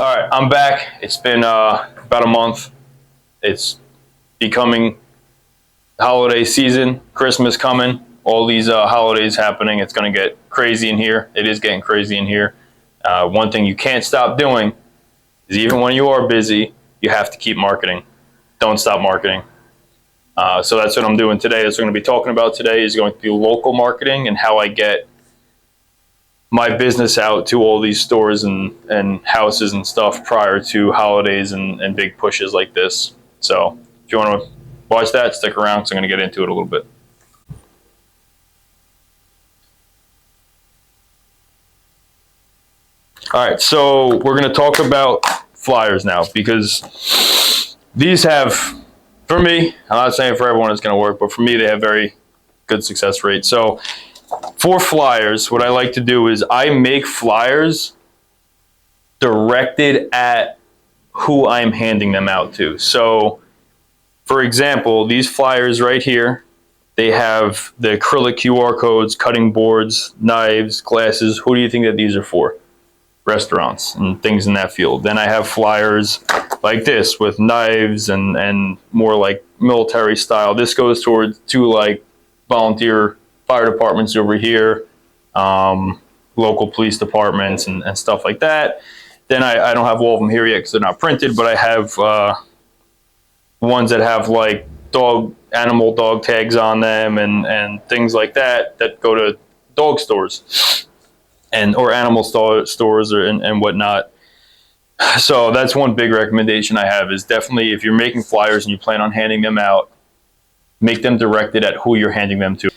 All right, I'm back. It's been about a month. It's becoming holiday season, Christmas coming, all these holidays happening. It's going to get crazy in here. It is getting crazy in here. One thing you can't stop doing is even when you are busy, you have to keep marketing. Don't stop marketing. So that's what I'm doing today. That's what I'm going to be talking about today is going to be local marketing and how I get my business out to all these stores and houses and stuff prior to holidays and big pushes like this. So if you want to watch that, stick around because I'm going to get into it a little bit. All right, so we're going to talk about flyers now because these have, for me, I'm not saying for everyone it's going to work, but for me, they have very good success rate. So for flyers, what I like to do is I make flyers directed at who I'm handing them out to. So, for example, these flyers right here, they have the acrylic QR codes, cutting boards, knives, glasses. Who do you think that these are for? Restaurants and things in that field. Then I have flyers like this with knives and more like military style. This goes towards to like volunteer fire departments over here, local police departments and stuff like that. Then I don't have all of them here yet because they're not printed, but I have ones that have like animal dog tags on them and things like that go to dog stores or animal stores and whatnot. So that's one big recommendation I have is definitely if you're making flyers and you plan on handing them out, make them directed at who you're handing them to.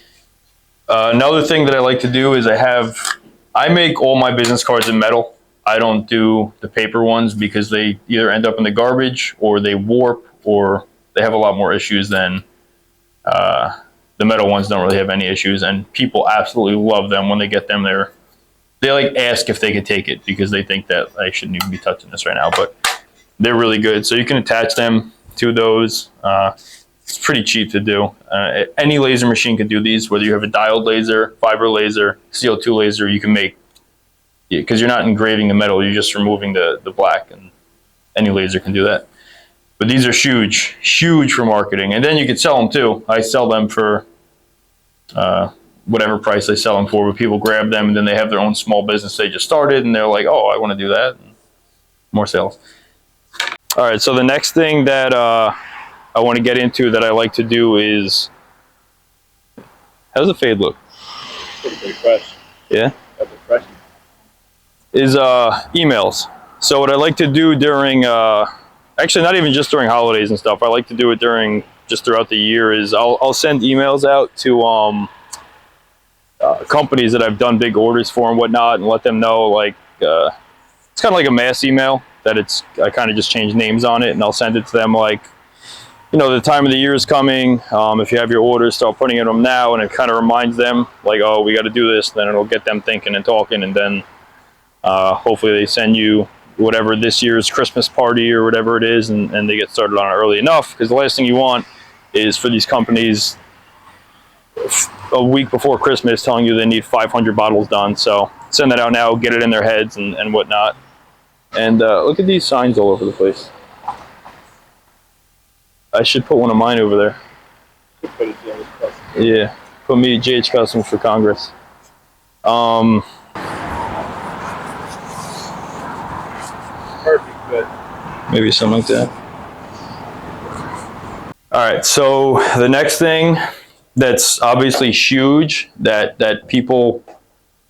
Another thing that I like to do is I make all my business cards in metal. I don't do the paper ones because they either end up in the garbage or they warp or they have a lot more issues than the metal ones don't really have any issues. And people absolutely love them when they get them there. They like ask if they could take it because they think that I shouldn't even be touching this right now, but they're really good. So you can attach them to those. It's pretty cheap to do. Any laser machine can do these, whether you have a diode laser, fiber laser, CO2 laser, you can make, because you're not engraving the metal, you're just removing the black, and any laser can do that. But these are huge for marketing. And then you could sell them too. I sell them for whatever price I sell them for, but people grab them and then they have their own small business they just started and they're like, oh, I want to do that. And more sales. All right, so the next thing that I want to get into that I like to do is, how does the fade look? Pretty fresh. Yeah? That's fresh. Is emails. So what I like to do during, actually not even just during holidays and stuff, I like to do it just throughout the year is I'll send emails out to companies that I've done big orders for and whatnot and let them know like, it's kind of like a mass email that I kind of just change names on it and I'll send it to them like, you know, the time of the year is coming. If you have your orders, start putting in them now, and it kind of reminds them, like, oh, we got to do this. Then it'll get them thinking and talking, and then hopefully they send you whatever this year's Christmas party or whatever it is, and they get started on it early enough. Because the last thing you want is for these companies a week before Christmas telling you they need 500 bottles done. So send that out now, get it in their heads and whatnot. And look at these signs all over the place. I should put one of mine over there. Yeah, put me JH Customs for Congress. Perfect, good. Maybe something like that. All right, so the next thing that's obviously huge that people,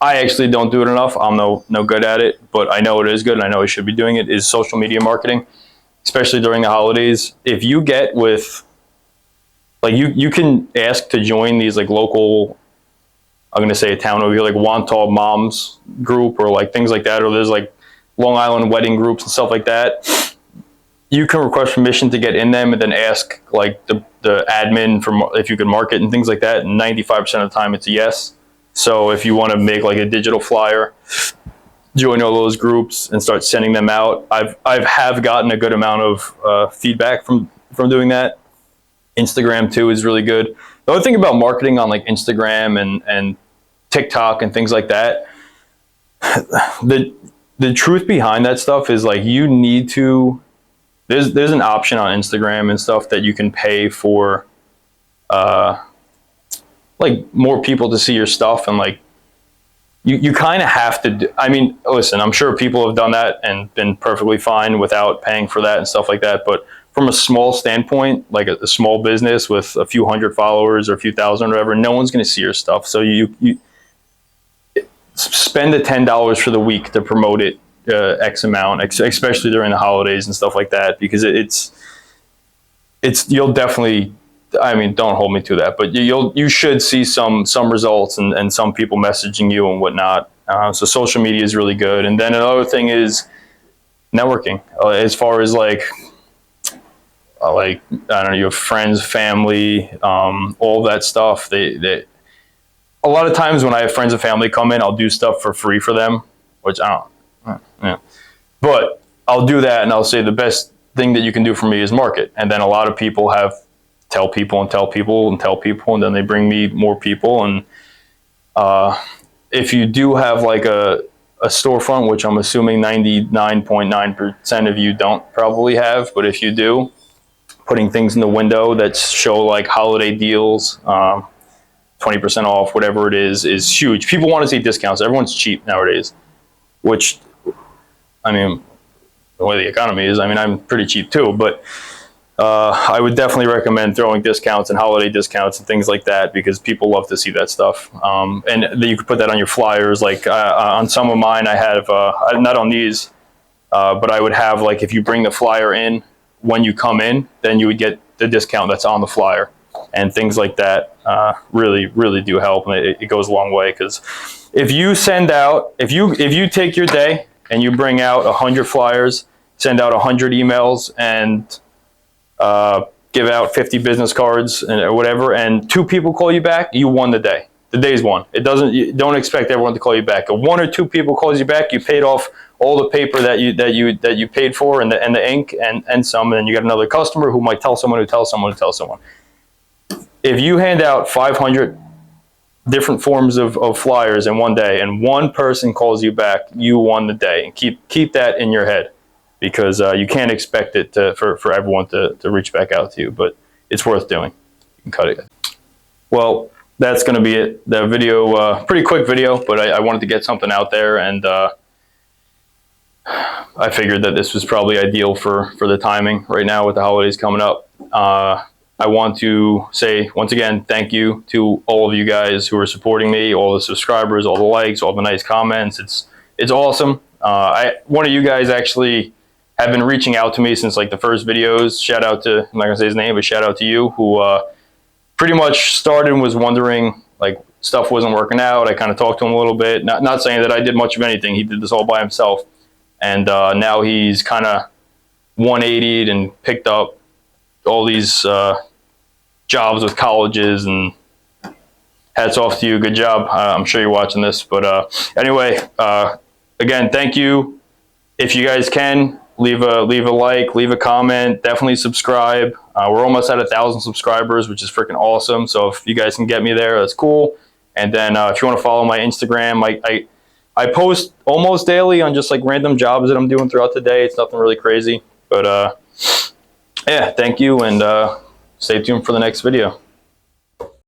I actually don't do it enough. I'm no good at it, but I know it is good and I know I should be doing it, is social media marketing. Especially during the holidays, if you get with, like you can ask to join these like local, I'm going to say a town over here, like Wantagh Moms group or like things like that, or there's like Long Island wedding groups and stuff like that. You can request permission to get in them and then ask like the admin for if you can market and things like that. And 95% of the time it's a yes. So if you want to make like a digital flyer, join all those groups and start sending them out. I've gotten a good amount of feedback from doing that. Instagram too is really good. The other thing about marketing on like Instagram and TikTok and things like that, the truth behind that stuff is like you need to. There's an option on Instagram and stuff that you can pay for, like more people to see your stuff, and like you kind of have to do, I mean, listen, I'm sure people have done that and been perfectly fine without paying for that and stuff like that. But from a small standpoint, like a small business with a few hundred followers or a few thousand or whatever, no one's going to see your stuff. So you spend the $10 for the week to promote it, X amount, especially during the holidays and stuff like that, because it's you'll definitely, I mean, don't hold me to that, but you should see some results and some people messaging you and whatnot. So social media is really good. And then another thing is networking. As far as like I don't know, you have friends, family, all that stuff. They a lot of times when I have friends and family come in, I'll do stuff for free for them, which I don't. Yeah. But I'll do that and I'll say the best thing that you can do for me is market. And then a lot of people have tell people and tell people and tell people, and then they bring me more people. And if you do have like a storefront, which I'm assuming 99.9% of you don't probably have, but if you do, putting things in the window that show like holiday deals, 20% off, whatever it is huge. People want to see discounts. Everyone's cheap nowadays, which, I mean, the way the economy is, I mean, I'm pretty cheap too, but I would definitely recommend throwing discounts and holiday discounts and things like that, because people love to see that stuff. And you could put that on your flyers. Like on some of mine, I have, not on these, but I would have, like, if you bring the flyer in when you come in, then you would get the discount that's on the flyer, and things like that really, really do help. And it goes a long way, because if you send out, if you take your day and you bring out 100 flyers, send out 100 emails, and give out 50 business cards or whatever, and 2 people call you back, you won the day. The day's won. You don't expect everyone to call you back. If 1 or 2 people calls you back, you paid off all the paper that you paid for, and the ink and some, and you got another customer who might tell someone who tells someone who tells someone. If you hand out 500 different forms of flyers in one day, and 1 person calls you back, you won the day. And keep that in your head, because you can't expect it for everyone to reach back out to you, but it's worth doing. You can cut it. Well, that's going to be it. The video, pretty quick video, but I wanted to get something out there, and I figured that this was probably ideal for the timing right now with the holidays coming up. I want to say, once again, thank you to all of you guys who are supporting me, all the subscribers, all the likes, all the nice comments. It's awesome. One of you guys actually have been reaching out to me since like the first videos. Shout out to, I'm not gonna say his name, but shout out to you, who pretty much started and was wondering, like, stuff wasn't working out. I kind of talked to him a little bit. Not saying that I did much of anything. He did this all by himself. And now he's kind of 180'd and picked up all these jobs with colleges, and hats off to you. Good job. I'm sure you're watching this. But anyway, again, thank you. If you guys can, leave a like, leave a comment, definitely subscribe. We're almost at 1,000 subscribers, which is freaking awesome. So if you guys can get me there, that's cool. And then if you want to follow my Instagram, I post almost daily on just like random jobs that I'm doing throughout the day. It's nothing really crazy, but yeah, thank you, and stay tuned for the next video.